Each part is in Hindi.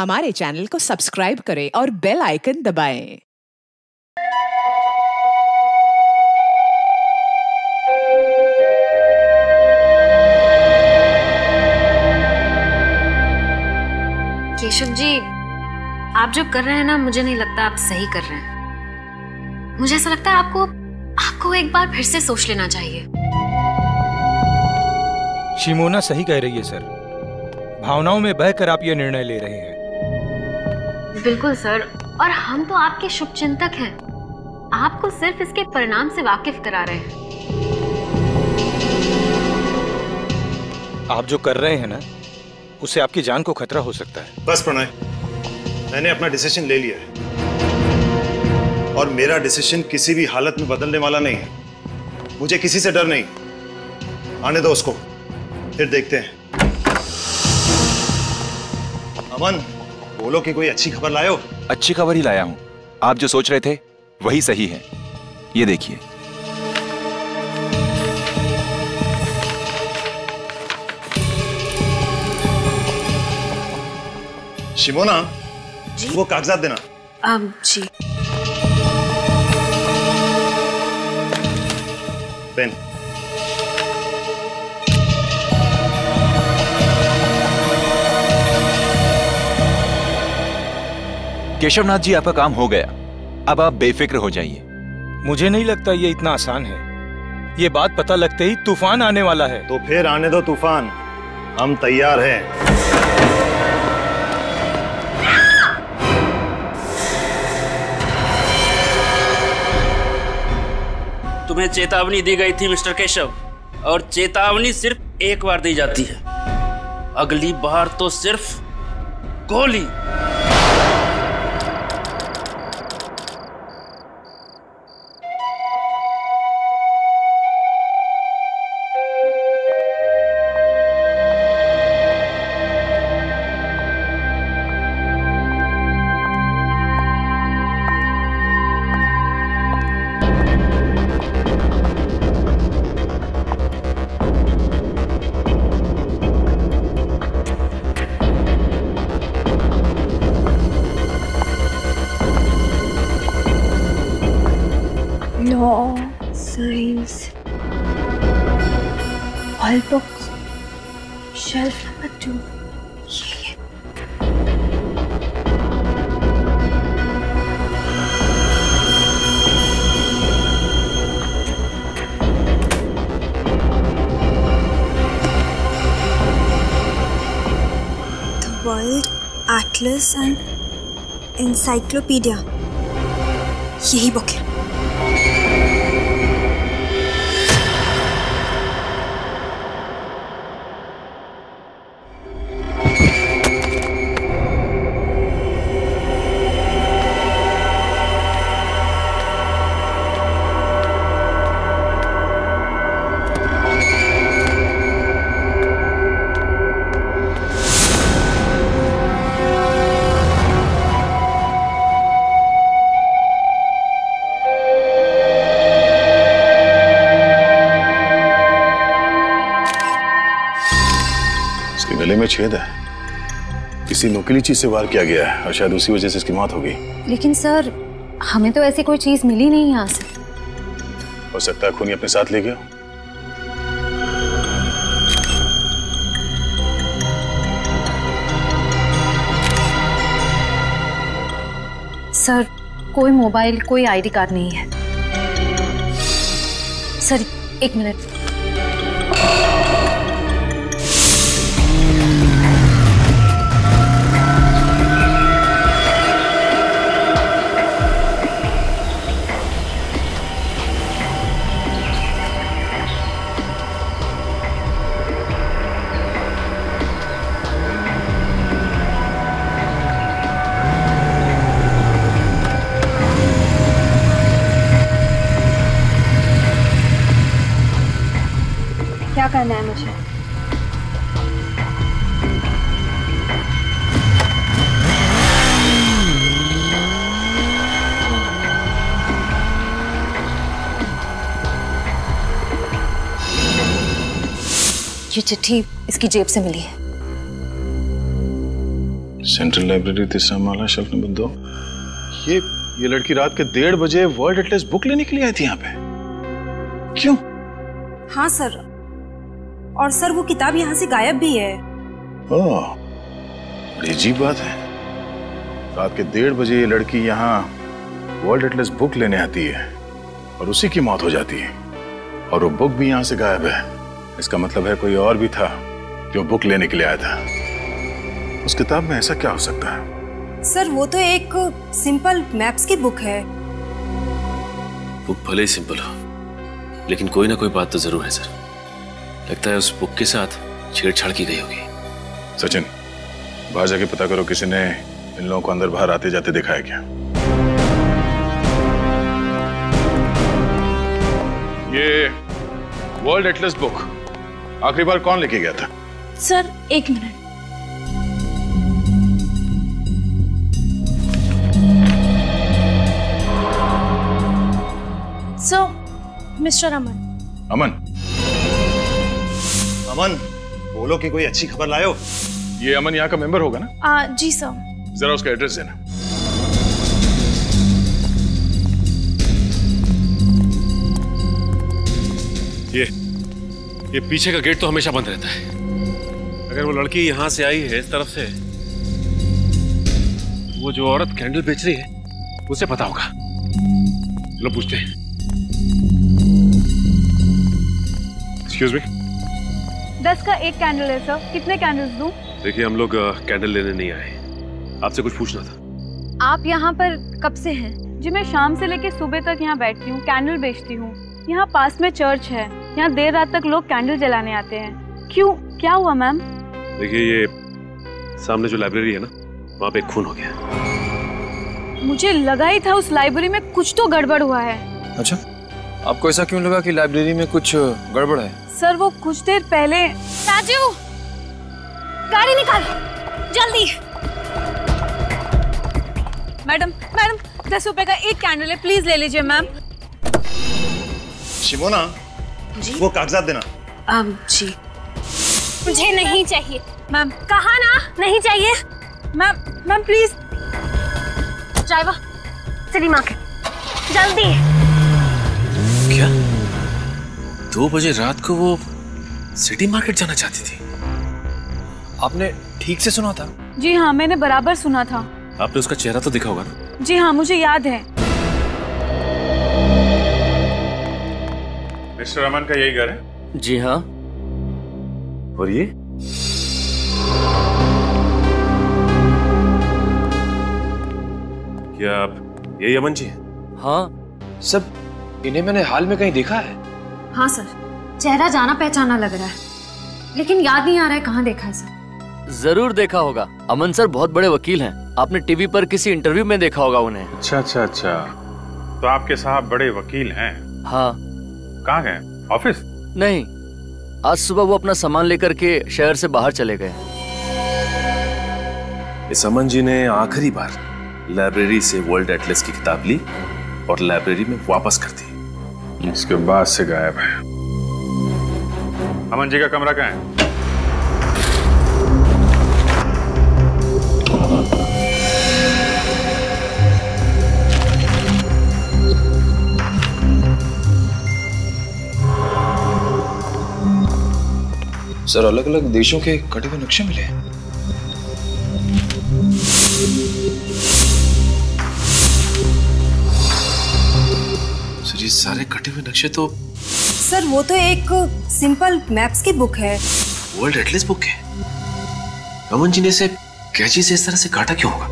हमारे चैनल को सब्सक्राइब करें और बेल आइकन दबाएं। केशव जी, आप जो कर रहे हैं ना, मुझे नहीं लगता आप सही कर रहे हैं। मुझे ऐसा लगता है आपको एक बार फिर से सोच लेना चाहिए। शिमोना सही कह रही है सर, भावनाओं में बहकर आप ये निर्णय ले रहे हैं। बिल्कुल सर, और हम तो आपके शुभचिंतक हैं, आपको सिर्फ इसके परिणाम से वाकिफ करा रहे हैं। आप जो कर रहे हैं ना, उससे आपकी जान को खतरा हो सकता है। बस प्रणय, मैंने अपना डिसीजन ले लिया है और मेरा डिसीजन किसी भी हालत में बदलने वाला नहीं है। मुझे किसी से डर नहीं। आने दो उसको, फिर देखते हैं। अमन, बोलो कि कोई अच्छी खबर लाए हो। अच्छी खबर ही लाया हूं। आप जो सोच रहे थे वही सही है। ये देखिए। शिमोना जी? वो कागजात देना। जी। पेन। केशवनाथ जी, आपका काम हो गया। अब आप बेफिक्र हो जाइए। मुझे नहीं लगता ये इतना आसान है। ये बात पता लगते ही तूफान आने वाला है। तो फिर आने दो तूफान, हम तैयार हैं। तुम्हें चेतावनी दी गई थी मिस्टर केशव, और चेतावनी सिर्फ एक बार दी जाती है। अगली बार तो सिर्फ गोली। Science. All books. Shelf number 2. ये। The World Atlas and Encyclopedia. यही बुक है। गले में छेद है, किसी नुकीली चीज से वार किया गया है और शायद उसी वजह से इसकी मौत हो गई। लेकिन सर, हमें तो ऐसी कोई चीज मिली नहीं यहाँ से। हो सकता है खूनी अपने साथ ले गया। सर, कोई मोबाइल, कोई आईडी कार्ड नहीं है। सर, एक मिनट। क्या करना है मुझे? ये चिट्ठी इसकी जेब से मिली है। सेंट्रल लाइब्रेरी, तीसरा माला, शेल्फ नंबर 2। ये लड़की रात के 1:30 बजे वर्ल्ड एटलस बुक लेने के लिए आई थी यहाँ पे। क्यों? हाँ सर, और सर वो किताब यहाँ से गायब भी है। ओह, बड़ी अजीब बात है। रात के 1:30 बजे ये लड़की यहाँ वर्ल्ड एटलस बुक लेने आती है और उसी की मौत हो जाती है, और वो बुक भी यहाँ से गायब है। इसका मतलब है कोई और भी था जो बुक लेने के लिए आया था। उस किताब में ऐसा क्या हो सकता है? सर वो तो एक सिंपल मैप्स की बुक है। बुक भले ही सिंपल हो, लेकिन कोई ना कोई बात तो जरूर है सर। लगता है उस बुक के साथ छेड़छाड़ की गई होगी। सचिन, बाहर जाके पता करो किसी ने इन लोगों को अंदर बाहर आते जाते देखा है क्या? ये वर्ल्ड एटलस बुक आखिरी बार कौन लेके गया था? Sir 1 minute. सर, मिस्टर अमन। अमन? अमन, बोलो कि कोई अच्छी खबर लाए हो। ये अमन यहाँ का मेंबर होगा ना? जी सर। जरा उसका एड्रेस देना। ये पीछे का गेट तो हमेशा बंद रहता है। अगर वो लड़की यहाँ से आई है इस तरफ से, वो जो औरत कैंडल बेच रही है उसे पता होगा। चलो पूछते हैं। Excuse me. 10 का 1 कैंडल है सर, कितने कैंडल्स दूं? देखिए, हम लोग कैंडल लेने नहीं आए, आपसे कुछ पूछना था। आप यहाँ पर कब से हैं? जी मैं शाम से लेके सुबह तक यहाँ बैठती हूँ, कैंडल बेचती हूँ। यहाँ पास में चर्च है, यहाँ देर रात तक लोग कैंडल जलाने आते हैं। क्यों, क्या हुआ मैम? देखिए, ये सामने जो लाइब्रेरी है ना, वहाँ पे एक खून हो गया। मुझे लगा ही था उस लाइब्रेरी में कुछ तो गड़बड़ हुआ है। अच्छा, आपको ऐसा क्यों लगा कि लाइब्रेरी में कुछ गड़बड़ है? सर वो कुछ देर पहले। राजू, गाड़ी निकाल जल्दी। मैडम 10 रुपए का 1 कैंडल है, प्लीज ले लीजिए मैम। शिमोना, जी? वो कागजात देना। जी मुझे नहीं चाहिए मैम। कहा ना नहीं चाहिए। Ma'am please. Driver city market जल्दी। क्या 2 बजे रात को वो सिटी मार्केट जाना चाहती थी? आपने ठीक से सुना था? जी हाँ, मैंने बराबर सुना था। आपने उसका चेहरा तो देखा होगा ना? जी हाँ, मुझे याद है। मिस्टर अमन का यही घर है? जी हाँ। और ये क्या आप यही अमन जी हैं? हाँ सब, इन्हें मैंने हाल में कहीं देखा है। हाँ सर, चेहरा जाना पहचाना लग रहा है, लेकिन याद नहीं आ रहा है कहाँ देखा है सर। जरूर देखा होगा, अमन सर बहुत बड़े वकील हैं। आपने टीवी पर किसी इंटरव्यू में देखा होगा उन्हें। अच्छा, तो आपके साहब बड़े वकील हैं? हाँ। कहाँ गए? ऑफिस? नहीं, आज सुबह वो अपना सामान लेकर के शहर से बाहर चले गए। इस अमन जी ने आखिरी बार लाइब्रेरी से वर्ल्ड एटलस की किताब ली और लाइब्रेरी में वापस कर दी। इसके बाद से गायब है। अमन जी का कमरा कहाँ है? सर, अलग अलग देशों के कटे हुए नक्शे मिले। सर, ये सारे कटे हुए नक्शे तो सर वो तो एक सिंपल मैप्स की बुक है। वर्ल्ड एटलस बुक है। अमन जी ने इसे कैंची से इस तरह से काटा क्यों होगा?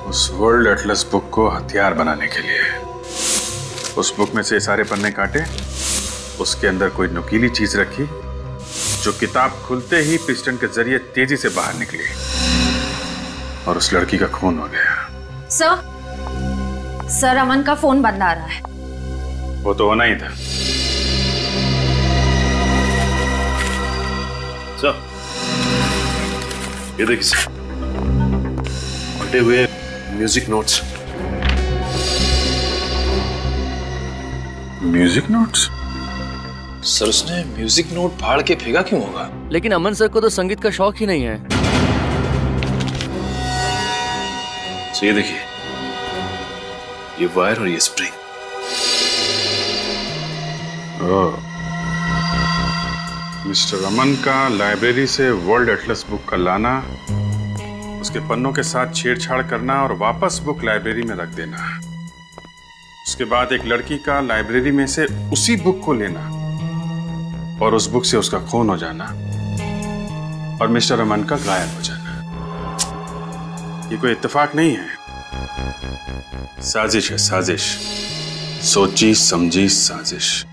उस वर्ल्ड एटलस बुक को हथियार बनाने के लिए। उस बुक में से सारे पन्ने काटे, उसके अंदर कोई नुकीली चीज रखी जो किताब खुलते ही पिस्टन के जरिए तेजी से बाहर निकली और उस लड़की का खून हो गया। सर अमन का फोन बंद आ रहा है। वो तो होना ही था। सर, ये देखिए सर, फटे हुए music notes. Music notes? Sir, उसने म्यूजिक नोट फाड़ के फेंका क्यों होगा? लेकिन अमन सर को तो संगीत का शौक ही नहीं है। तो ये देखिए, ये वायर और ये स्प्रिंग। मिस्टर अमन का लाइब्रेरी से वर्ल्ड एटलस बुक का लाना, उसके पन्नों के साथ छेड़छाड़ करना और वापस बुक लाइब्रेरी में रख देना। उसके बाद एक लड़की का लाइब्रेरी में से उसी बुक को लेना और उस बुक से उसका खून हो जाना और मिस्टर अमन का गायब हो जाना। ये कोई इत्तेफाक नहीं है, साजिश है, साजिश, सोची समझी साजिश।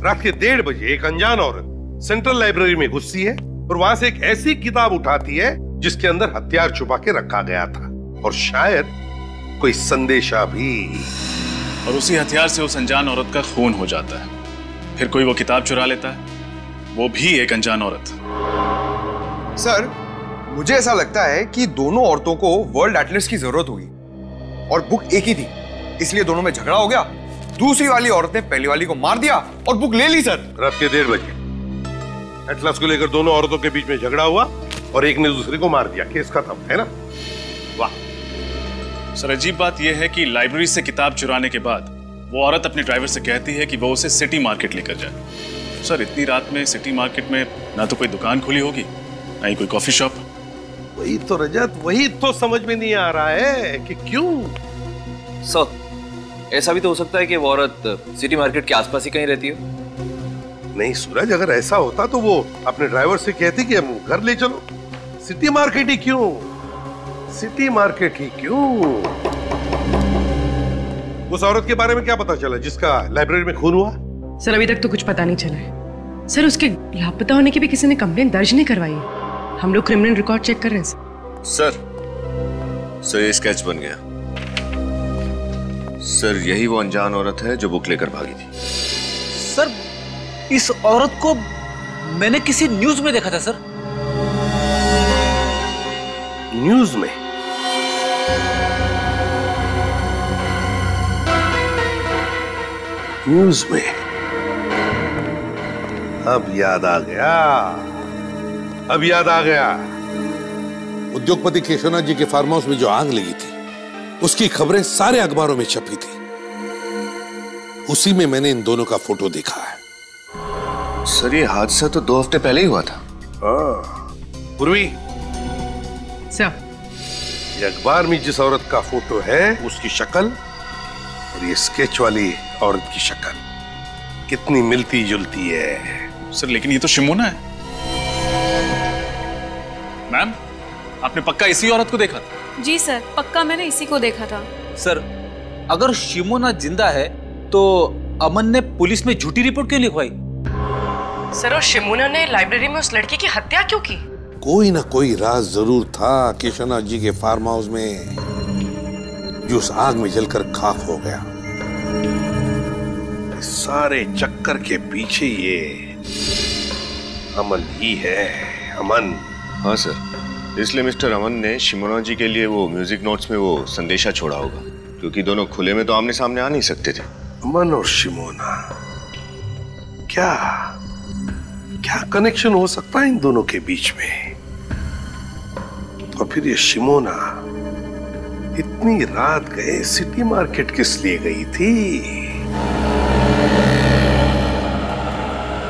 रात के 1:30 बजे एक अनजान औरत सेंट्रल लाइब्रेरी में घुसती है और वहां से एक ऐसी किताब उठाती है जिसके अंदर हथियार छुपा के रखा गया था और शायद कोई संदेशा भी। और उसी हथियार से उस अनजान औरत का खून हो जाता है। फिर कोई वो किताब चुरा लेता है, वो भी एक अनजान औरत। सर, मुझे ऐसा लगता है कि दोनों औरतों को वर्ल्ड एटलस की जरूरत होगी और बुक एक ही थी, इसलिए दोनों में झगड़ा हो गया। दूसरी वाली औरत ने पहली वाली को मार दिया और बुक ले ली। सर, रात के 1:30 बजे एटलस को लेकर दोनों औरतों के बीच में झगड़ा हुआ और एक ने दूसरे को मार दिया, केस खत्म, है ना? वाह सर, अजीब बात यह है कि लाइब्रेरी से किताब चुराने के बाद वो औरत अपने ड्राइवर से कहती है कि वो उसे सिटी मार्केट लेकर जाए। सर, इतनी रात में सिटी मार्केट में ना तो कोई दुकान खुली होगी, ना ही कोई कॉफी शॉप। वही तो रजत, वही तो समझ में नहीं आ रहा है कि क्यों। सर, ऐसा भी तो हो सकता है कि वो औरत सिटी मार्केट के आसपास ही कहीं रहती हो। नहीं सूरज, अगर ऐसा होता तो वो अपने ड्राइवर से कहती कि हम घर ले चलो। सिटी मार्केट ही क्यों? सिटी मार्केट ही क्यों? उस औरत के बारे में क्या पता चला जिसका लाइब्रेरी में खून हुआ? सर, अभी तक तो कुछ पता नहीं चला है। सर, उसके लापता होने की भी किसी ने कंप्लेंट दर्ज नहीं करवाई है। हम लोग क्रिमिनल रिकॉर्ड चेक कर रहे हैं। सर, ये स्केच बन गया। सर, यही वो अनजान औरत है जो बुक लेकर भागी थी। सर, इस औरत को मैंने किसी न्यूज में देखा था। सर, न्यूज में? न्यूज में? अब याद आ गया, अब याद आ गया। उद्योगपति केशवनाथ जी के फार्म हाउस में जो आग लगी थी, उसकी खबरें सारे अखबारों में छपी थी। उसी में मैंने इन दोनों का फोटो देखा है। सर, ये हादसा तो 2 हफ्ते पहले ही हुआ था। पूर्वी सर, ये अखबार में जिस औरत का फोटो है उसकी शक्ल और ये स्केच वाली औरत की शक्ल कितनी मिलती जुलती है। सर, लेकिन ये तो शिमोना है। मैम, आपने पक्का इसी औरत को देखा? जी सर, पक्का मैंने इसी को देखा था। सर, अगर शिमोना जिंदा है तो अमन ने पुलिस में झूठी रिपोर्ट क्यों लिखवाई? सर, और शिमोना ने लाइब्रेरी में उस लड़की की हत्या क्यों की? कोई ना कोई राज जरूर था केशवनाथ जी के फार्म हाउस में, जो उस आग में जलकर खाक हो गया। सारे चक्कर के पीछे ये अमन ही है, अमन। हाँ सर, इसलिए मिस्टर अमन ने शिमोना जी के लिए वो म्यूजिक नोट्स में वो संदेशा छोड़ा होगा, क्योंकि दोनों खुले में तो आमने सामने आ नहीं सकते थे। अमन और शिमोना, क्या क्या कनेक्शन हो सकता है इन दोनों के बीच में? तो फिर ये शिमोना इतनी रात गए सिटी मार्केट किस लिए गई थी?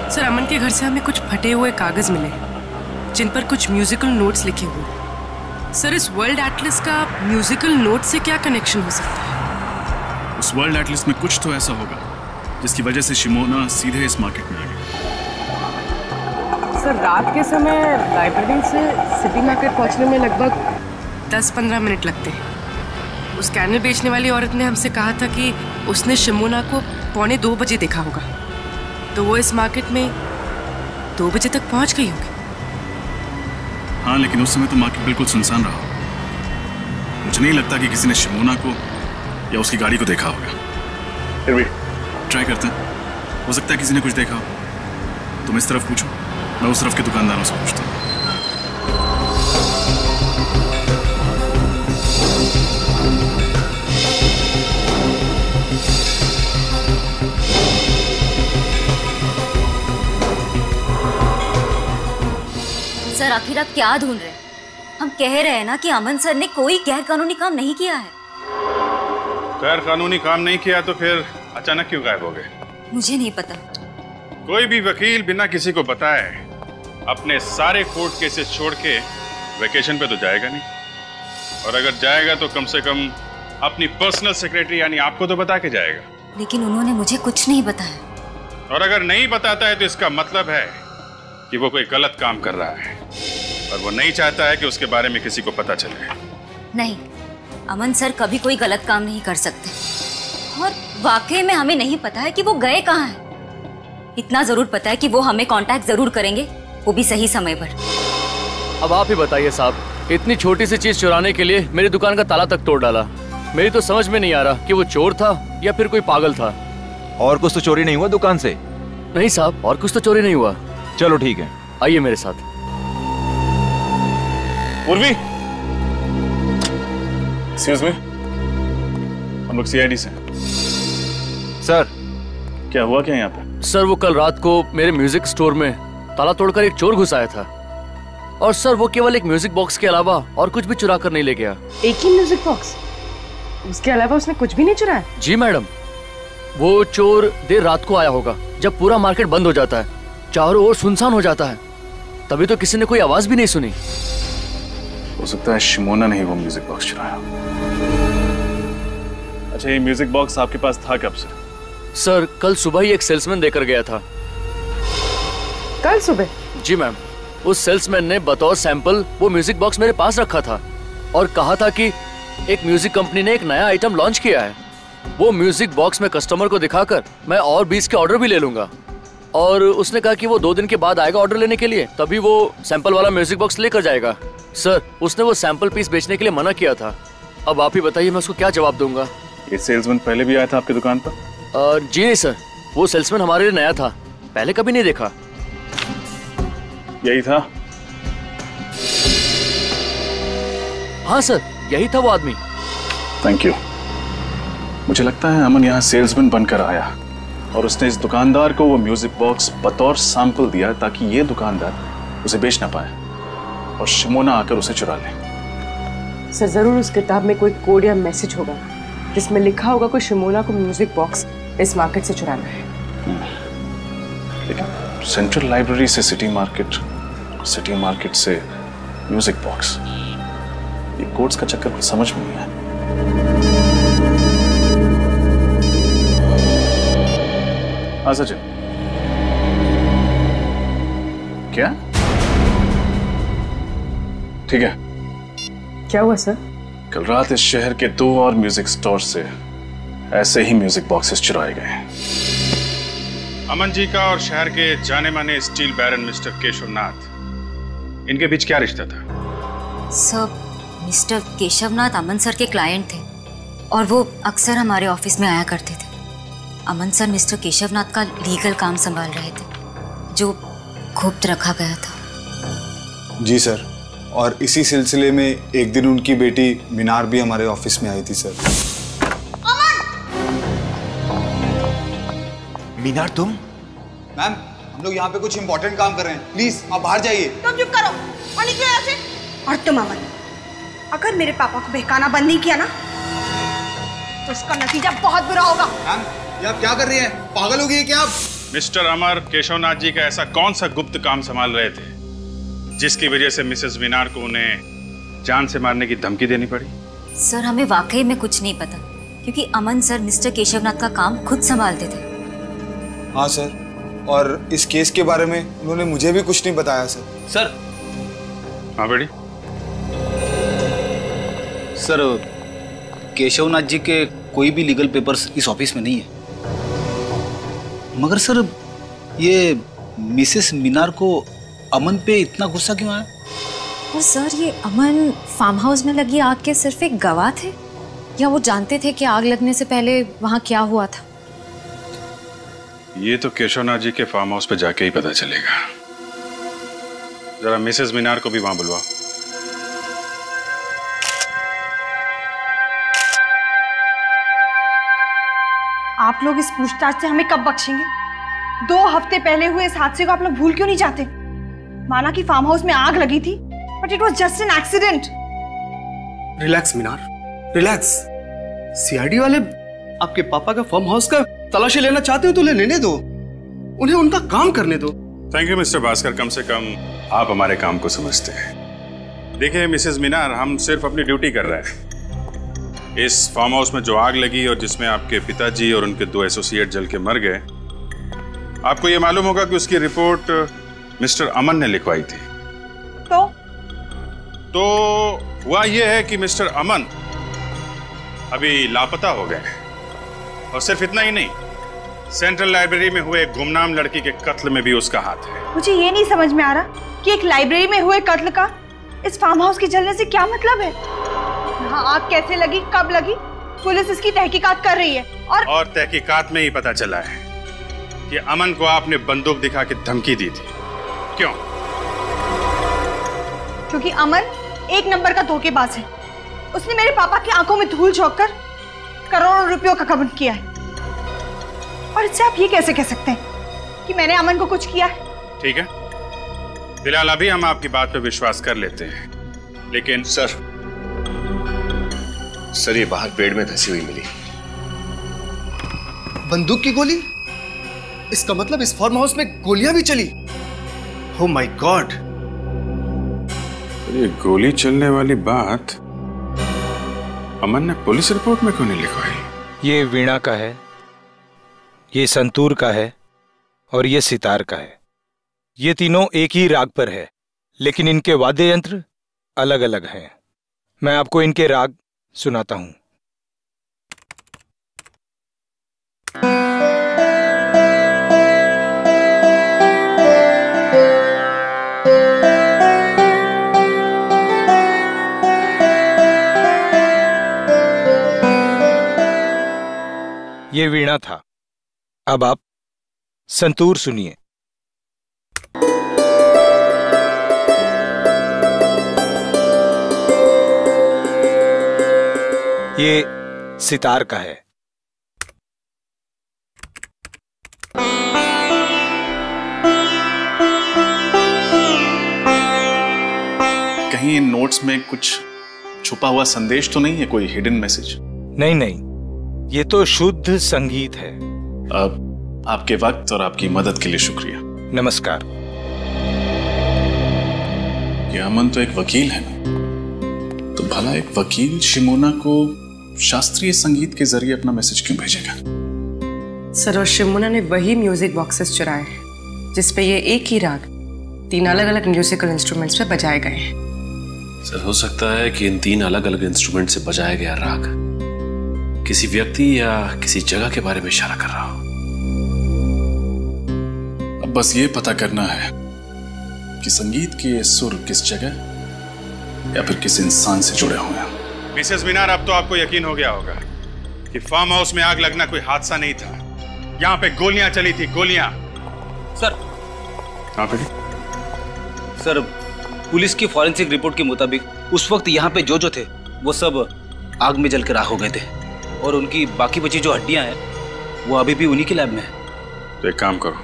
सर, अमन के घर से हमें कुछ फटे हुए कागज मिले जिन पर कुछ म्यूजिकल नोट्स लिखे हुए। सर, इस वर्ल्ड एटलस का म्यूजिकल नोट से क्या कनेक्शन हो सकता है? उस वर्ल्ड एटलस में कुछ तो ऐसा होगा जिसकी वजह से शिमोना सीधे इस मार्केट में आ गई। सर, रात के समय लाइब्रेरी से सिटी मार्केट पहुंचने में लगभग 10-15 मिनट लगते हैं। उस कैनल बेचने वाली औरत ने हमसे कहा था कि उसने शिमोना को 1:45 बजे देखा होगा, तो वो इस मार्केट में 2 बजे तक पहुंच गई होगी। हाँ, लेकिन उस समय तो मार्केट बिल्कुल सुनसान रहा। मुझे नहीं लगता कि किसी ने शिमोना को या उसकी गाड़ी को देखा होगा। फिर भी ट्राई करते हैं, हो सकता है किसी ने कुछ देखा हो। तुम इस तरफ पूछो, मैं उस तरफ के दुकानदारों से पूछता हूँ। सर, आखिर आप क्या ढूंढ रहे हैं? हम कह रहे हैं ना कि अमन सर ने कोई गैर कानूनी काम नहीं किया है। गैर कानूनी काम नहीं किया तो फिर अचानक क्यों गायब हो गए? मुझे नहीं पता। कोई भी वकील बिना किसी को बताए अपने सारे कोर्ट केसेस छोड़ के वेकेशन पे तो जाएगा नहीं, और अगर जाएगा तो कम से कम अपनी पर्सनल सेक्रेटरी यानी आपको तो बता के जाएगा। लेकिन उन्होंने मुझे कुछ नहीं बताया। और अगर नहीं बताता है तो इसका मतलब है कि वो कोई गलत काम कर रहा है और वो नहीं चाहता है कि उसके बारे में किसी को पता चले। नहीं, अमन सर कभी कोई गलत काम नहीं कर सकते, और वाकई में हमें नहीं पता है कि वो गए कहाँ हैं। इतना जरूर पता है कि वो हमें कांटेक्ट जरूर करेंगे, वो भी सही समय पर। अब आप ही बताइए साहब, इतनी छोटी सी चीज चुराने के लिए मेरी दुकान का ताला तक तोड़ डाला। मेरी तो समझ में नहीं आ रहा कि वो चोर था या फिर कोई पागल था। और कुछ तो चोरी नहीं हुआ दुकान से? नहीं साहब, और कुछ तो चोरी नहीं हुआ। चलो ठीक है, आइए मेरे साथ। उर्वी, एक्सक्यूज मी, हम लोग सीआईडी से। सर, क्या हुआ क्या यहाँ पे? सर, वो कल रात को मेरे म्यूजिक स्टोर में ताला तोड़कर एक चोर घुस आया था, और सर वो केवल एक म्यूजिक बॉक्स के अलावा और कुछ भी चुरा कर नहीं ले गया। एक ही म्यूजिक बॉक्स? उसके अलावा उसने कुछ भी नहीं चुराया? जी मैडम, वो चोर देर रात को आया होगा जब पूरा मार्केट बंद हो जाता है, चारों ओर सुनसान हो जाता है, तभी तो किसी ने कोई आवाज भी नहीं सुनी। हो सकता है शिमोना ने ही वो म्यूजिक बॉक्स चुराया। अच्छा, ये म्यूजिक बॉक्स आपके पास था कब से? सर, कल सुबह ही एक सेल्समैन देकर गया था। कल सुबह? जी मैम, उस सेल्समैन ने बतौर सैंपल वो म्यूजिक बॉक्स मेरे पास रखा था और कहा था कि एक म्यूजिक कंपनी ने एक नया आइटम लॉन्च किया है, वो म्यूजिक बॉक्स में कस्टमर को दिखाकर मैं और 20 के ऑर्डर भी ले लूंगा। और उसने कहा कि वो 2 दिन के बाद आएगा ऑर्डर लेने के लिए, तभी वो सैंपल वाला म्यूजिक बॉक्स लेकर जाएगा। सर, उसने वो सैंपल पीस बेचने के लिए मना किया था। अब आप ही बताइए मैं उसको क्या जवाब दूंगा। ये सेल्समैन पहले भी आया था आपकी दुकान पर? जी नहीं सर, वो सेल्समैन हमारे लिए नया था, पहले कभी नहीं देखा। यही था? हाँ सर, यही था वो आदमी। Thank you. मुझे लगता है अमन यहाँ सेल्समैन बनकर आया और उसने इस दुकानदार को वो म्यूजिक बॉक्स बतौर सैंपल दिया ताकि ये दुकानदार उसे बेच ना पाए और शिमोना आकर उसे चुरा ले। सर, जरूर उस किताब में कोई कोड या मैसेज होगा जिसमें लिखा होगा कि शिमोना को म्यूजिक बॉक्स इस मार्केट से चुराना है। लेकिन सेंट्रल लाइब्रेरी से सिटी मार्केट, सिटी मार्केट से म्यूजिक बॉक्स, ये कोड्स का चक्कर कुछ समझ में नहीं आया। हाँ सचिन, क्या? ठीक है। क्या हुआ सर? कल रात इस शहर के 2 और म्यूजिक स्टोर से ऐसे ही म्यूजिक बॉक्सेस चुराए गए। अमन जी का और शहर के जाने माने स्टील बैरन मिस्टर केशव नाथ, इनके बीच क्या रिश्ता था? सर, मिस्टर केशव नाथ अमन सर के क्लाइंट थे और वो अक्सर हमारे ऑफिस में आया करते थे। अमन सर मिस्टर केशव नाथ का लीगल काम संभाल रहे थे जो गुप्त रखा गया था। जी सर, और इसी सिलसिले में एक दिन उनकी बेटी मीनार भी हमारे ऑफिस में आई थी सर। मीनार, तुम? मैम, हम लोग यहाँ पे कुछ इंपॉर्टेंट काम कर रहे हैं, प्लीज आप बाहर जाइए। तुम चुप करो और निकलो यहाँ से। और तुम अमन, अगर मेरे पापा को बहकाना बंद नहीं किया ना तो उसका नतीजा बहुत बुरा होगा। मैम, ये आप क्या कर रही हैं? पागल हो गई है क्या आप? मिस्टर अमर केशवनाथ जी का ऐसा कौन सा गुप्त काम संभाल रहे थे जिसकी वजह से मिसेस मीनार को उन्हें जान से मारने की धमकी देनी पड़ी? सर, हमें वाकई में कुछ नहीं पता क्योंकि अमन सर मिस्टर केशवनाथ का काम खुद संभालते थे। हाँ सर, और इस केस के बारे में उन्होंने मुझे भी कुछ नहीं बताया सर। सर। हाँ बेटी। सर, केशवनाथ जी के कोई भी लीगल पेपर्स इस ऑफिस में नहीं है, मगर सर ये मिसेस मीनार को अमन पे इतना गुस्सा क्यों आया? और सर, ये अमन फार्म हाउस में लगी आग के सिर्फ एक गवाह थे या वो जानते थे कि आग लगने से पहले वहां क्या हुआ था? ये तो केशवनाथ जी के फार्म हाउस पे जाके ही पता चलेगा। जरा मिसेस मीनार को भी वहां बुलवाओ। आप लोग इस पूछताछ से हमें कब बख्शेंगे? 2 हफ्ते पहले हुए इस हादसे को आप लोग भूल क्यों नहीं जाते? माना कि फार्म हाउस में आग लगी थी, But it was just an accident. Relax Minar, relax. CID वाले आपके पापा का फार्म हाउस का तलाशी लेना चाहते हो तो लेने दो, उन्हें उनका काम करने दो। थैंक यू मिस्टर भास्कर, कम से कम आप हमारे काम को समझते हैं। देखिए मिसेस मीनार, हम सिर्फ अपनी ड्यूटी कर रहे हैं। इस फार्म हाउस में जो आग लगी और जिसमें आपके पिताजी और उनके 2 एसोसिएट जल के मर गए, आपको ये मालूम होगा कि उसकी रिपोर्ट मिस्टर अमन ने लिखवाई थी। तो हुआ यह है कि मिस्टर अमन अभी लापता हो गए हैं। और सिर्फ इतना ही नहीं, सेंट्रल लाइब्रेरी में हुए एक गुमनाम लड़की के कत्ल में भी उसका हाथ है। मुझे ये नहीं समझ में आ रहा कि एक लाइब्रेरी में हुए कत्ल का इस फार्म हाउस के जलने से क्या मतलब है। यहाँ आग कैसे लगी, कब लगी, पुलिस इसकी तहकीकात कर रही है। और तहकीकात में ही पता चला है कि अमन को आपने बंदूक दिखा के धमकी दी थी। क्यों? क्योंकि अमन एक नंबर का धोखेबाज है। उसने मेरे पापा की आंखों में धूल झोंक कर करोड़ों रुपयों का घमंड किया है। और इससे आप ये कैसे कह सकते हैं कि मैंने अमन को कुछ किया है? ठीक है, फिलहाल अभी हम आपकी बात पर विश्वास कर लेते हैं, लेकिन सर ये बाहर पेड़ में धंसी हुई मिली। बंदूक की गोली? इसका मतलब इस फार्म हाउस में गोलियां भी चली। Oh my God. ये गोली चलने वाली बात अमन ने पुलिस रिपोर्ट में क्यों नहीं लिखवाई? ये वीणा का है, ये संतूर का है और ये सितार का है। ये तीनों एक ही राग पर है, लेकिन इनके वाद्य यंत्र अलग अलग हैं। मैं आपको इनके राग सुनाता हूं। ये वीणा था। अब आप संतूर सुनिए। ये सितार का है। कहीं इन नोट्स में कुछ छुपा हुआ संदेश तो नहीं है, कोई हिडन मैसेज? नहीं नहीं, ये तो शुद्ध संगीत है। अब आपके वक्त और आपकी मदद के लिए शुक्रिया। नमस्कार। ये अमन तो एक वकील है ना, तो भला एक वकील शिमोना को शास्त्रीय संगीत के जरिए अपना मैसेज क्यों भेजेगा? सर, और शिमोना ने वही म्यूजिक बॉक्सेस चुराए जिसपे ये एक ही राग 3 अलग अलग म्यूजिकल इंस्ट्रूमेंट्स पे बजाए गए हैं। सर, हो सकता है कि इन 3 अलग अलग इंस्ट्रूमेंट से बजाया गया राग किसी व्यक्ति या किसी जगह के बारे में इशारा कर रहा हो। अब बस ये पता करना है कि संगीत के ये सुर किस जगह या फिर किस इंसान से जुड़े हुए हैं। मिसेस मीनार, अब तो आपको यकीन हो गया होगा कि फार्म हाउस में आग लगना कोई हादसा नहीं था। यहाँ पे गोलियां चली थी, गोलियां। सर। हाँ बेटी। सर, पुलिस की फॉरेंसिक रिपोर्ट के मुताबिक उस वक्त यहाँ पे जो थे वो सब आग में जल के राख हो गए थे, और उनकी बाकी बची जो हड्डियां हैं वो अभी भी उन्हीं के लैब में है। तो एक काम करो,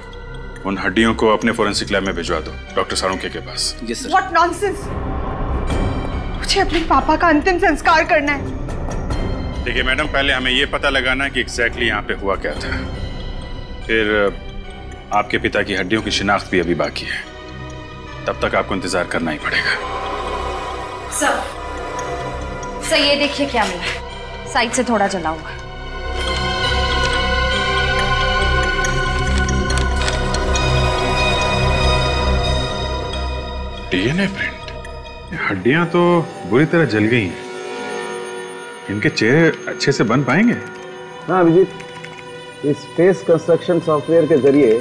उन हड्डियों को अपने फॉरेंसिक लैब में भिजवा दो, डॉक्टर सारुंखे के पास। Yes sir. What nonsense! मुझे अपने पापा का अंतिम संस्कार करना है। देखिए मैडम, पहले हमें ये पता लगाना है कि एग्जैक्टली यहाँ पे हुआ क्या था। फिर आपके पिता की हड्डियों की शिनाख्त भी अभी बाकी है, तब तक आपको इंतजार करना ही पड़ेगा। सर ये देखिए क्या मिला, साइड से थोड़ा जला हुआ। DNA print. हड्डियां तो बुरी तरह जल गई हैं। इनके चेहरे अच्छे से बन पाएंगे? हाँ अभिजीत, इस फेस कंस्ट्रक्शन सॉफ्टवेयर के जरिए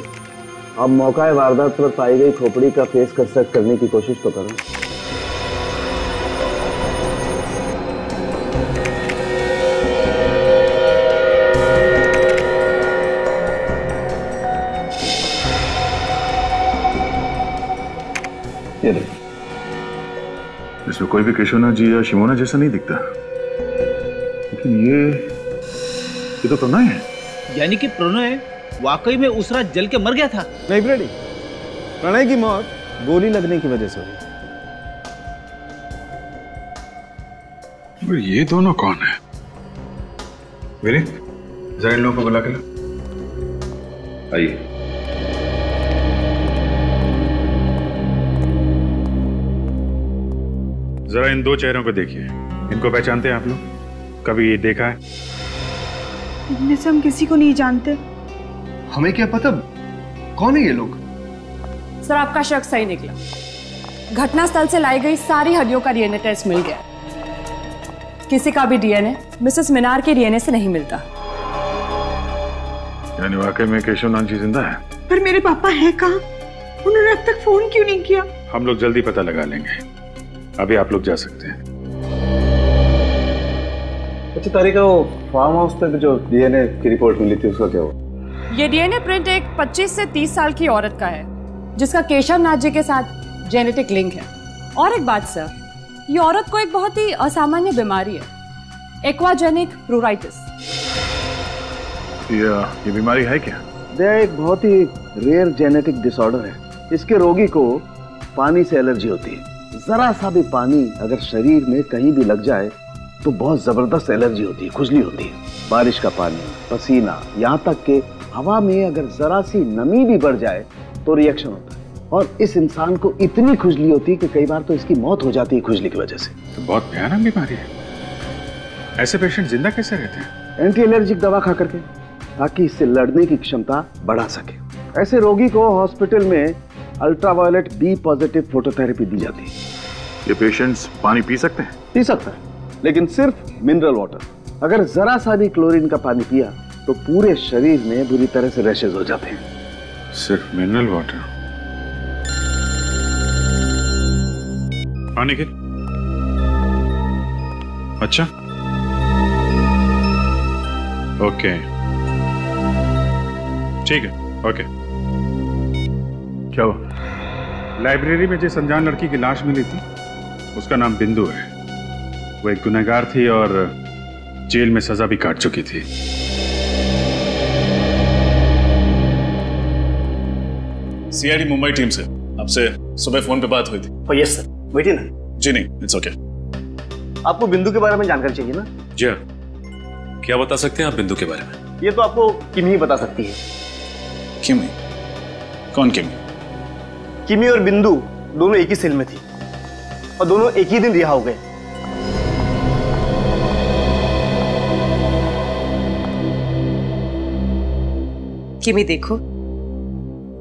आप मौका वारदात पर पाई गई खोपड़ी का फेस कंस्ट्रक्ट करने की कोशिश तो करो। इसमें कोई भी केशवनाथ जी या शिमोना जैसा नहीं दिखता, लेकिन ये तो प्रणय है। यानी कि प्रणय वाकई में उस रात जल के मर गया था? नहीं फ्रेडी, प्रणय की मौत गोली लगने की वजह से हुई। और ये दोनों कौन है? वीरे, जरा इन लोगों को बुला के लो। आइए। जरा इन दो चेहरों को देखिए, इनको पहचानते हैं आप लोग? कभी ये देखा है? इनमें से हम किसी को नहीं जानते। हमें क्या पता कौन है ये लोग? सर, आपका शक सही निकला। घटनास्थल से लाई गई सारी हड्डियों का डीएनए टेस्ट मिल गया। किसी का भी डीएनए मिसेस मीनार के डीएनए से नहीं मिलता। यानी वाकई में केशवनाथ जी जिंदा है? पर मेरे पापा हैं कहाँ? उन्होंने अब तक फोन क्यों नहीं किया? हम लोग जल्दी पता लगा लेंगे, अभी आप लोग जा सकते हैं। अच्छा तारिका, वो फार्म हाउस पे जो डीएनए की रिपोर्ट मिली थी उसका क्या हुआ? ये डीएनए प्रिंट एक 25 से 30 साल की औरत का है जिसका केशवनाथ जी के साथ जेनेटिक लिंक है। और एक बात सर, ये औरत को एक बहुत ही असामान्य बीमारी है, एक्वाजेनिक प्रूराइटिस। ये बीमारी है क्या? यह एक बहुत ही रेयर जेनेटिक डिसऑर्डर है। इसके रोगी को पानी से एलर्जी होती है। जरा सा भी पानी अगर शरीर में कहीं भी लग जाए तो बहुत जबरदस्त एलर्जी होती है, खुजली होती है। बारिश का पानी, पसीना, यहाँ तक कि हवा में अगर जरा सी नमी भी बढ़ जाए तो रिएक्शन होता है। और इस इंसान को इतनी खुजली होती है कि कई बार तो इसकी मौत हो जाती है खुजली की वजह से। तो बहुत भयानक बीमारी है। ऐसे पेशेंट जिंदा कैसे रहते हैं? एंटी एलर्जिक दवा खा करके, ताकि इससे लड़ने की क्षमता बढ़ा सके। ऐसे रोगी को हॉस्पिटल में अल्ट्रावायलेट बी पॉजिटिव फोटोथेरेपी दी जाती है। ये पेशेंट्स पानी पी सकते हैं? पी सकता है, लेकिन सिर्फ मिनरल वाटर। अगर जरा सा भी क्लोरीन का पानी पिया तो पूरे शरीर में बुरी तरह से रैशेज हो जाते हैं। सिर्फ मिनरल वाटर? पानी के? अच्छा, ओके, ठीक है, ओके। क्या हुआ? लाइब्रेरी में जिस अनजान लड़की की लाश मिली थी उसका नाम बिंदु है। वो एक गुनहगार थी और जेल में सजा भी काट चुकी थी। सीआईडी मुंबई टीम से आपसे सुबह फोन पे बात हुई थी। यस सर, बैठिए ना। जी नहीं, इट्स ओके। आपको बिंदु के बारे में जानकारी चाहिए ना? जी हाँ, क्या बता सकते हैं आप बिंदु के बारे में? ये तो आपको किमी बता सकती है। किमी? कौन किमी? किमी और बिंदु दोनों एक ही सेल में थी और दोनों एक ही दिन रिहा हो गए। किमी देखो,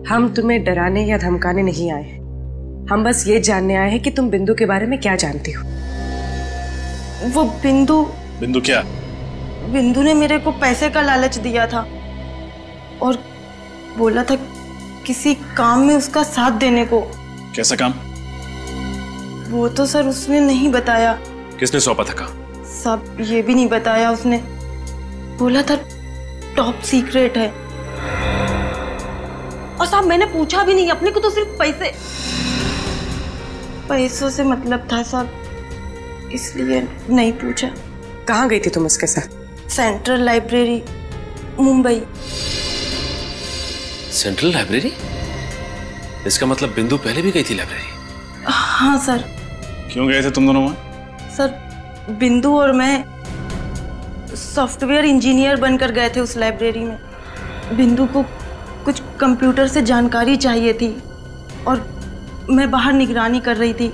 हम तुम्हें डराने या धमकाने नहीं आए हैं। हम बस ये जानने आए हैं कि तुम बिंदु के बारे में क्या जानती हो। वो बिंदु क्या? बिंदु ने मेरे को पैसे का लालच दिया था और बोला था किसी काम में उसका साथ देने को। कैसा काम? वो तो सर उसने नहीं बताया। किसने सौंपा था काम? सब ये भी नहीं बताया उसने। बोला था टॉप सीक्रेट है। और साहब मैंने पूछा भी नहीं, अपने को तो सिर्फ पैसों से मतलब था साहब, इसलिए नहीं पूछा। कहाँ गई थी तुम उसके साथ? Central library, Mumbai. Central library? इसका मतलब बिंदु पहले भी गई थी लाइब्रेरी? हाँ सर। क्यों गए थे तुम दोनों वहां? सर बिंदु और मैं सॉफ्टवेयर इंजीनियर बनकर गए थे उस लाइब्रेरी में। बिंदु को कुछ कंप्यूटर से जानकारी चाहिए थी और मैं बाहर निगरानी कर रही थी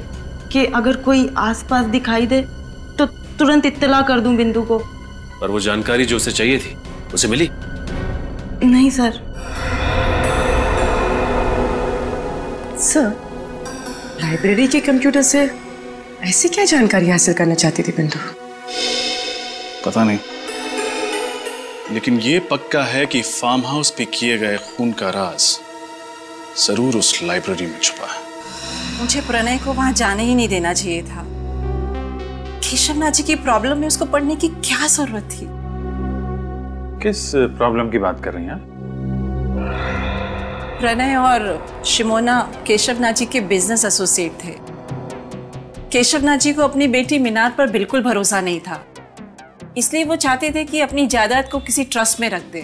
कि अगर कोई आसपास दिखाई दे तो तुरंत इत्तला कर दूं बिंदु को। पर वो जानकारी जो उसे चाहिए थी उसे मिली? नहीं सर। सर, लाइब्रेरी के कंप्यूटर से ऐसी क्या जानकारी हासिल करना चाहती थी बिंदु? पता नहीं, लेकिन ये पक्का है कि फार्म हाउस पे किए गए खून का राज जरूर उस लाइब्रेरी में छुपा है। मुझे प्रणय को वहां जाने ही नहीं देना चाहिए था। केशवनाथ जी की प्रॉब्लम में उसको पढ़ने की क्या जरूरत थी? किस प्रॉब्लम की बात कर रही हैं आप? प्रणय और शिमोना केशवनाथ जी के बिजनेस एसोसिएट थे। केशवनाथ जी को अपनी बेटी मीनार पर बिल्कुल भरोसा नहीं था, इसलिए वो चाहते थे कि अपनी जायदाद को किसी ट्रस्ट में रख दे।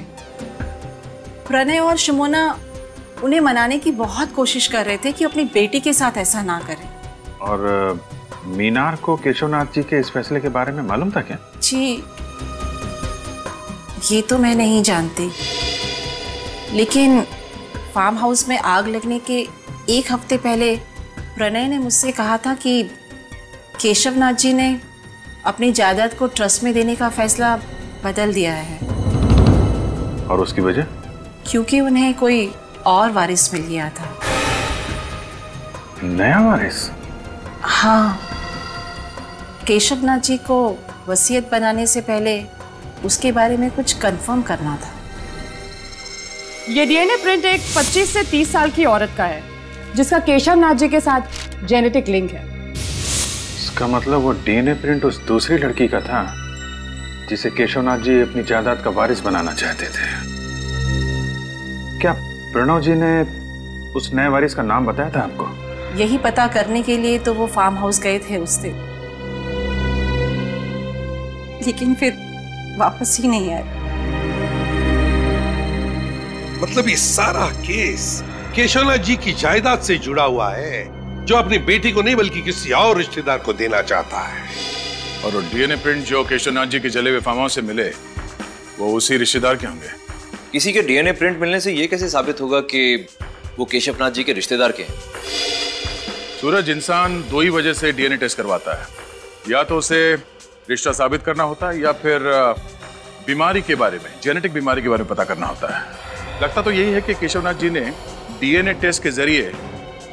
प्रणय और शिमोना उन्हें मनाने की बहुत कोशिश कर रहे थे कि अपनी बेटी के साथ ऐसा ना करें, और मीनार को केशवनाथ जी के इस फैसले के बारे में मालूम था क्या? जी ये तो मैं नहीं जानती, लेकिन फार्म हाउस में आग लगने के एक हफ्ते पहले प्रणय ने मुझसे कहा था कि केशवनाथ जी ने अपनी जायदाद को ट्रस्ट में देने का फैसला बदल दिया है। और उसकी वजह? क्योंकि उन्हें कोई और वारिस मिल गया था। नया वारिस? हाँ, केशवनाथ जी को वसीयत बनाने से पहले उसके बारे में कुछ कंफर्म करना था। ये डीएनए प्रिंट एक 25 से 30 साल की औरत का है जिसका केशवनाथ जी के साथ जेनेटिक लिंक है। इसका मतलब वो डीएनए प्रिंट उस दूसरी लड़की का था जिसे केशवनाथ जी अपनी जायदाद का वारिस बनाना चाहते थे। क्या प्रणव जी ने उस नए वारिस का नाम बताया था आपको? यही पता करने के लिए तो वो फार्म हाउस गए थे उस दिन, लेकिन फिर वापस ही नहीं आए। मतलब ये सारा केस केशवनाथ जी की जायदाद से जुड़ा हुआ है, जो अपनी बेटी को नहीं बल्कि किसी और रिश्तेदार को देना चाहता है। और वो डीएनए प्रिंट जो केशवनाथ जी के जले हुए फार्म हाउस से मिले वो उसी रिश्तेदार के होंगे। किसी के डीएनए प्रिंट मिलने से ये कैसे साबित होगा कि वो केशवनाथ जी के रिश्तेदार के हैं? सूरज, इंसान दो ही वजह से डीएनए टेस्ट करवाता है, या तो उसे रिश्ता साबित करना होता है या फिर बीमारी के बारे में, जेनेटिक बीमारी के बारे में पता करना होता है। लगता तो यही है कि केशवनाथ जी ने डीएनए टेस्ट के जरिए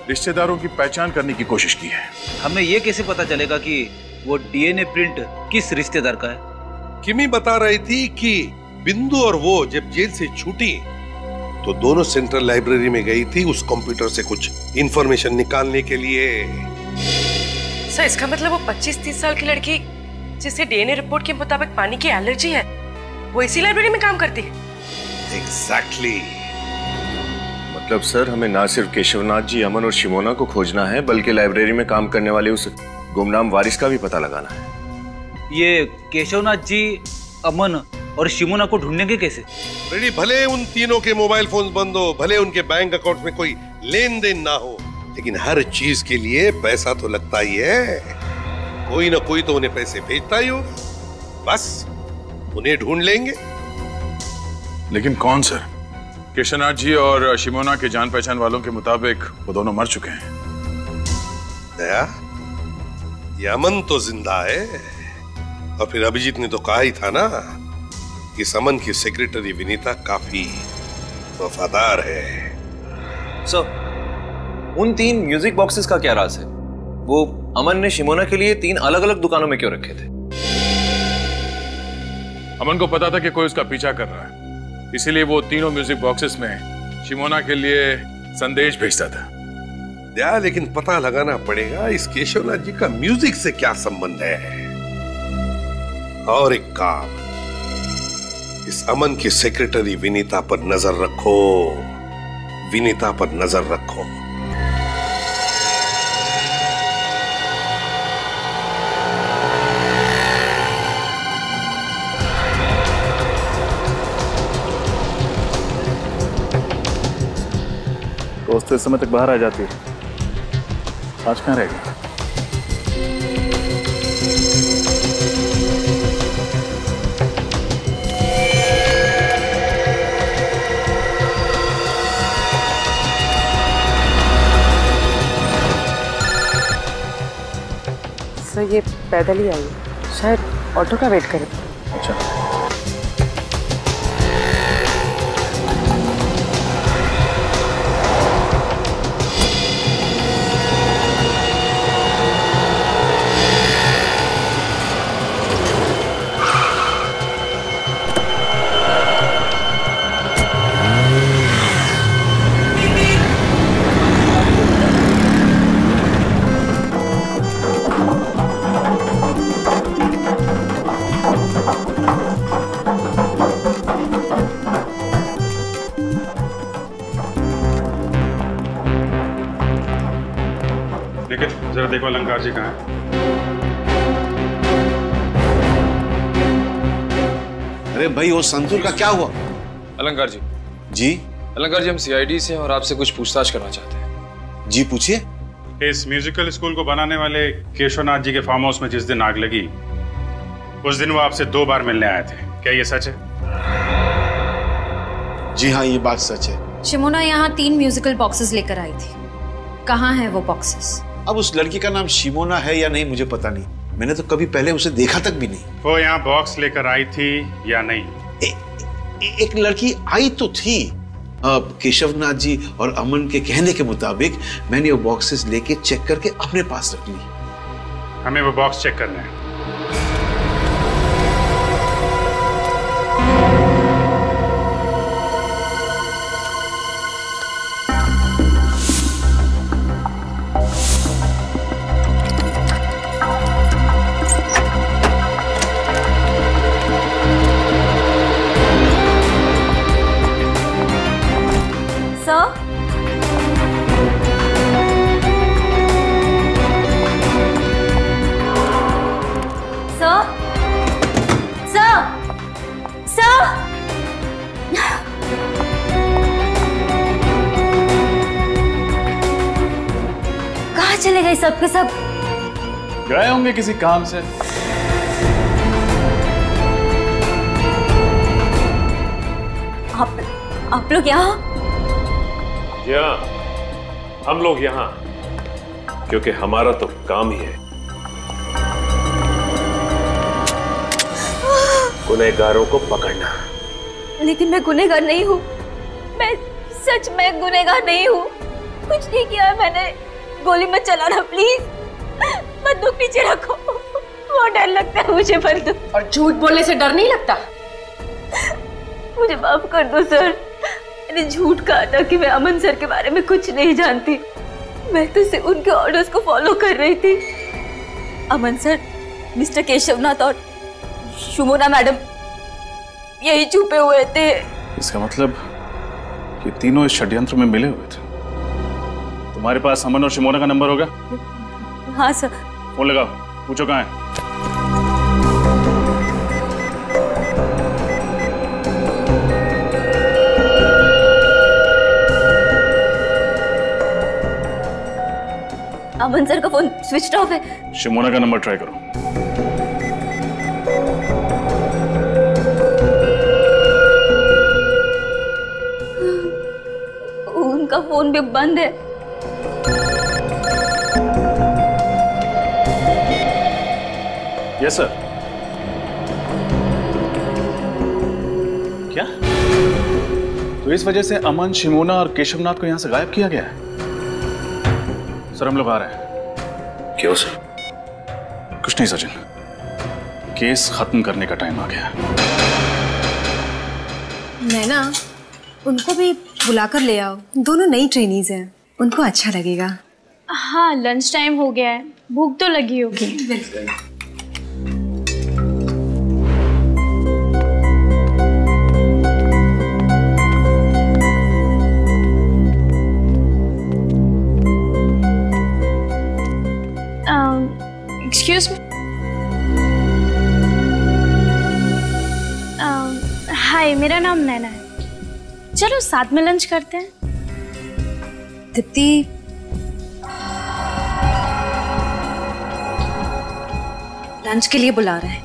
रिश्तेदारों की पहचान करने की कोशिश की है। हमें ये कैसे पता चलेगा कि वो डीएनए प्रिंट किस रिश्तेदार का है? किमी बता रही थी कि बिंदु और वो जब जेल से छूटी तो दोनों सेंट्रल लाइब्रेरी में गई थी उस कंप्यूटर से कुछ इंफॉर्मेशन निकालने के लिए। सर इसका मतलब वो 25-30 साल की लड़की जिसे डीएनए रिपोर्ट के मुताबिक पानी की एलर्जी है, वो इसी लाइब्रेरी में काम करती है? एग्जैक्टली। मतलब सर, हमें ना सिर्फ केशवनाथ जी, अमन और शिमोना को खोजना है, बल्कि लाइब्रेरी में काम करने वाले उस गुमनाम वारिस का भी पता लगाना है। ये केशवनाथ जी, अमन और शिमोना को ढूंढेंगे कैसे? रेडी, भले उन तीनों के मोबाइल फोन बंद हो, भले उनके बैंक अकाउंट में कोई लेन देन ना हो, लेकिन हर चीज के लिए पैसा तो लगता ही है। कोई ना कोई तो उन्हें पैसे भेजता ही होगा। बस उन्हें ढूंढ लेंगे। लेकिन कौन सर? केशवनाथ जी और शिमोना के जान पहचान वालों के मुताबिक वो दोनों मर चुके हैं। दया, ये अमन तो जिंदा है, और फिर अभिजीत ने तो कहा ही था ना कि अमन की सेक्रेटरी विनीता काफी वफादार है। सर, उन 3 म्यूजिक बॉक्सेस का क्या राज है? वो अमन ने शिमोना के लिए 3 अलग-अलग दुकानों में क्यों रखे थे? अमन को पता था कि कोई उसका पीछा कर रहा है, इसीलिए वो तीनों म्यूजिक बॉक्सेस में शिमोना के लिए संदेश भेजता था। या लेकिन पता लगाना पड़ेगा इस केशवनाथ जी का म्यूजिक से क्या संबंध है। और एक काम, इस अमन की सेक्रेटरी विनीता पर नजर रखो, विनीता पर नजर रखो। दोस्त इस समय तक बाहर आ जाती है, आज कहाँ रहेगा? सर ये पैदल ही आई है, शायद ऑटो का वेट करे। अच्छा, जरा देखो अलंकार जी कहाँ है? अरे भाई वो संतूर का क्या हुआ? अलंकार जी। जी? अलंकार जी, हम सीआईडी से हैं और आपसे कुछ पूछताछ करना चाहते हैं। जी पूछिए। इस म्यूजिकल स्कूल को बनाने वाले केशवनाथ जी के फार्म हाउस में जिस दिन आग लगी, उस दिन वो आपसे 2 बार मिलने आए थे, क्या ये सच है? जी हाँ, ये बात सच है। शिमोना यहाँ 3 म्यूजिकल बॉक्सेस लेकर आई थी। कहाँ है वो बॉक्सेस? अब उस लड़की का नाम शिमोना है या नहीं मुझे पता नहीं, मैंने तो कभी पहले उसे देखा तक भी नहीं। वो यहाँ बॉक्स लेकर आई थी या नहीं? एक लड़की आई तो थी। केशवनाथ जी और अमन के कहने के मुताबिक मैंने वो बॉक्सेस लेके चेक करके अपने पास रख ली। हमें वो बॉक्स चेक करना है। चले गए सब के सब? गए होंगे किसी काम से। आप लोग यहाँ? जी हाँ, हम लोग यहाँ क्योंकि हमारा तो काम ही है गुनहगारों को पकड़ना। लेकिन मैं गुनहगार नहीं हूँ, मैं सच में गुनहगार नहीं हूँ। कुछ नहीं किया है मैंने। गोली मत चलाना प्लीज, बंदूक नीचे रखो, बहुत डर लगता है मुझे बंदूक। और झूठ बोलने से डर नहीं लगता? मुझे माफ कर दो सर, मैंने झूठ कहा था कि मैं अमन सर के बारे में कुछ नहीं जानती। मैं तो सिर्फ उनके ऑर्डर्स को फॉलो कर रही थी। अमन सर, मिस्टर केशवनाथ और शिमोना मैडम यही छुपे हुए थे। इसका मतलब ये तीनों इस षड्यंत्र में मिले हुए थे। तुम्हारे पास अमन और शिमोना का नंबर होगा? हाँ सर। फोन लगाओ, पूछो कहाँ है। अमन सर का फोन स्विच ऑफ है। शिमोना का नंबर ट्राई करो। उनका फोन भी बंद है। Yes sir. क्या? तो इस वजह से अमन, शिमोना और केशवनाथ को यहां से गायब किया गया है? सर हम लोग आ रहे हैं। क्यों सर? कुछ नहीं सचिन, केस खत्म करने का टाइम आ गया। नैना, उनको भी बुलाकर ले आओ, दोनों नई ट्रेनीज हैं, उनको अच्छा लगेगा। हाँ, लंच टाइम हो गया है, भूख तो लगी होगी। बिल्कुल। Excuse me. हाय, मेरा नाम नैना है। चलो साथ में लंच करते हैं। दीप्ति, लंच के लिए बुला रहे हैं।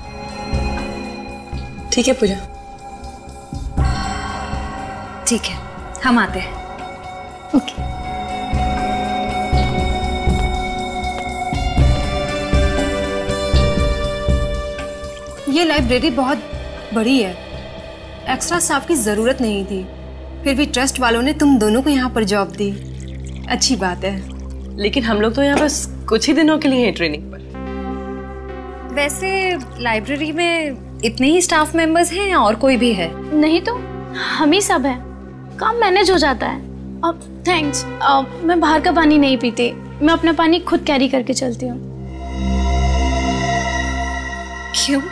ठीक है पूजा। ठीक है, हम आते हैं। ओके। ये लाइब्रेरी बहुत बड़ी है, एक्स्ट्रा स्टाफ की जरूरत नहीं थी, फिर भी ट्रस्ट वालों ने तुम दोनों को यहाँ पर जॉब दी। अच्छी बात है। लेकिन हम लोग तो यहाँ बस कुछ ही दिनों के लिए हैं ट्रेनिंग पर। वैसे लाइब्रेरी में इतने ही स्टाफ मेंबर्स हैं या और कोई भी है? नहीं तो हम ही सब हैं, काम मैनेज हो जाता है। अब थैंक्स, मैं बाहर का पानी नहीं पीती, मैं अपना पानी खुद कैरी करके चलती हूँ। क्यों?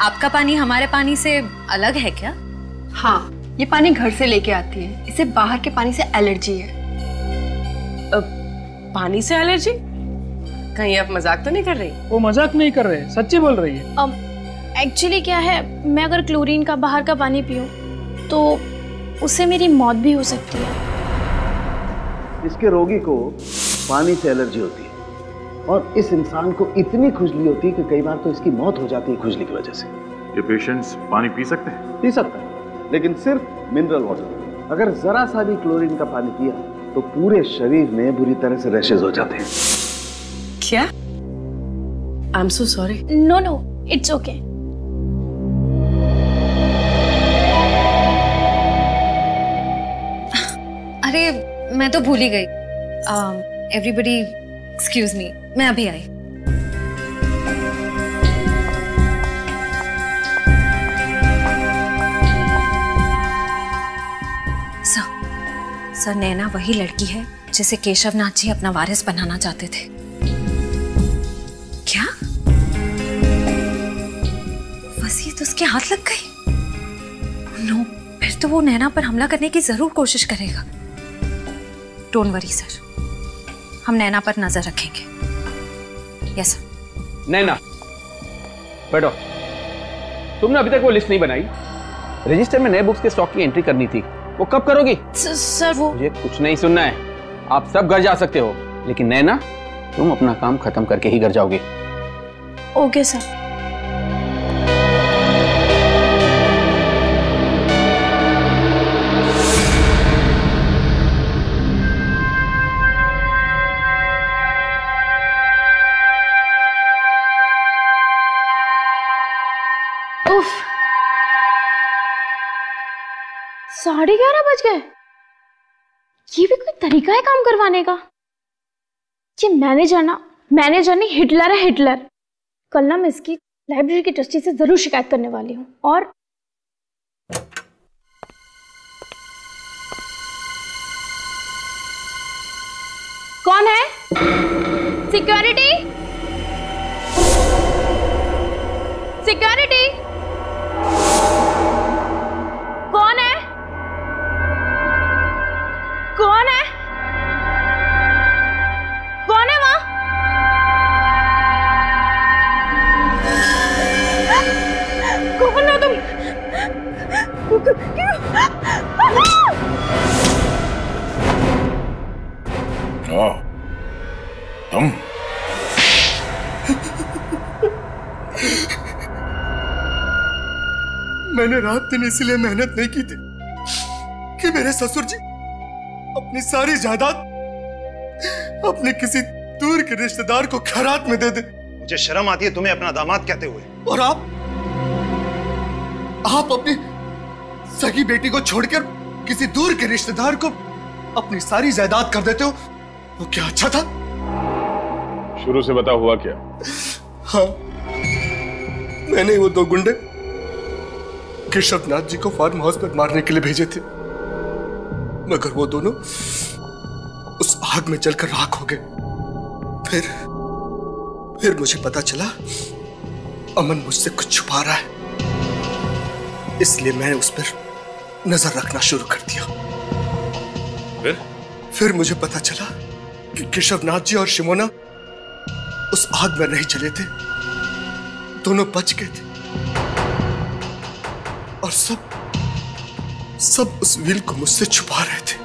आपका पानी हमारे पानी से अलग है क्या? हाँ, ये पानी घर से लेके आती है, इसे बाहर के पानी से एलर्जी है। पानी से एलर्जी? कहीं आप मजाक तो नहीं कर रही? वो मजाक नहीं कर रहे, सच्ची बोल रही है। एक्चुअली क्या है, मैं अगर क्लोरीन का बाहर का पानी पीऊं तो उससे मेरी मौत भी हो सकती है। इसके रोगी को पानी से एलर्जी होती है, और इस इंसान को इतनी खुजली होती है कि कई बार तो इसकी मौत हो जाती है खुजली की वजह से। ये पेशेंट्स पानी पी सकते हैं? पी सकता है, लेकिन सिर्फ मिनरल वाटर। अगर जरा सा भी क्लोरीन का पानी पिया तो पूरे शरीर में बुरी तरह से रैशेज हो जाते हैं। क्या? I am so sorry. No no, it's okay. अरे मैं तो भूल ही गई। एवरीबडी एक्सक्यूज मी, मैं अभी आई। सर, नैना वही लड़की है जिसे केशवनाथ जी अपना वारिस बनाना चाहते थे। क्या वसीयत उसके हाथ लग गई? नो, फिर तो वो नैना पर हमला करने की जरूर कोशिश करेगा। डोंट वरी सर, हम नैना पर नजर रखेंगे। Yes sir. नैना बैठो। तुमने अभी तक वो लिस्ट नहीं बनाई। रजिस्टर में नए बुक्स के स्टॉक की एंट्री करनी थी, वो कब करोगी? सर वो मुझे कुछ नहीं सुनना है। आप सब घर जा सकते हो, लेकिन नैना तुम अपना काम खत्म करके ही घर जाओगे। Okay sir. उफ, 11:30 बज गए। ये भी कोई तरीका है काम करवाने का? ये मैनेजर नहीं, हिटलर है, हिटलर। कल ना मैं इसकी लाइब्रेरी की ट्रस्टी से जरूर शिकायत करने वाली हूँ। और कौन है? सिक्योरिटी, सिक्योरिटी, कौन है? कौन है? कौन है वहां? कौन हो तुम? तुम मैंने रात दिन इसलिए मेहनत नहीं की थी कि मेरे ससुर जी अपनी सारी जायदाद अपने किसी दूर के रिश्तेदार को खैरात में दे दे। मुझे शर्म आती है तुम्हें अपना दामाद कहते हुए। और आप अपनी सगी बेटी को छोड़कर किसी दूर के रिश्तेदार को अपनी सारी जायदाद कर देते हो, वो क्या अच्छा था? शुरू से बता हुआ क्या? हाँ, मैंने वो दो गुंडे केशवनाथ जी को फार्म हाउस पर मारने के लिए भेजे थे, मगर वो दोनों उस आग में जलकर राख हो गए। फिर मुझे पता चला अमन मुझसे कुछ छुपा रहा है, इसलिए मैंने उस पर नजर रखना शुरू कर दिया। फिर मुझे पता चला कि केशवनाथ जी और शिमोना उस आग में नहीं जले थे, दोनों बच गए थे। और सब उस व्हील को मुझसे छुपा रहे थे।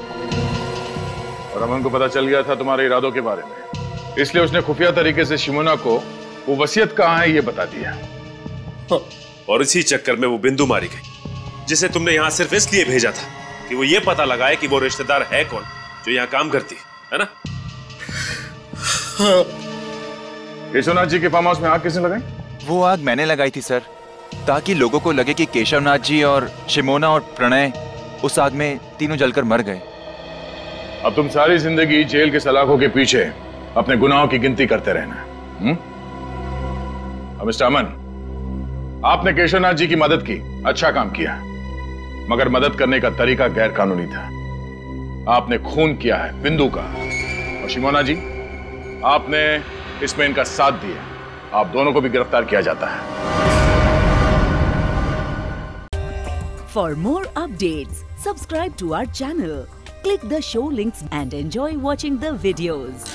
और अमन को पता चल गया था तुम्हारे इरादों के बारे में, इसलिए उसने खुफिया तरीके से शिमोना को वो वसीयत कहाँ है ये बता दिया। हाँ। और इसी चक्कर में वो बिंदु मारी गई, जिसे तुमने यहाँ सिर्फ इसलिए भेजा था कि वो ये पता लगाए कि वो रिश्तेदार है कौन जो यहाँ काम करती है ना? हाँ। केशवनाथ जी के फार्म हाउस में आग किसने लगाई? वो आग मैंने लगाई थी सर, ताकि लोगों को लगे कि केशवनाथ जी और शिमोना और प्रणय उस आग में तीनों जलकर मर गए। अब तुम सारी जिंदगी जेल के सलाखों के पीछे अपने गुनाहों की गिनती करते रहना। अब मिस्टर अमन, आपने केशवनाथ जी की मदद की, अच्छा काम किया, मगर मदद करने का तरीका गैर कानूनी था। आपने खून किया है बिंदु का, और शिमोना जी आपने इसमें इनका साथ दिया। आप दोनों को भी गिरफ्तार किया जाता है। For more updates, subscribe to our channel, click the show links and enjoy watching the videos.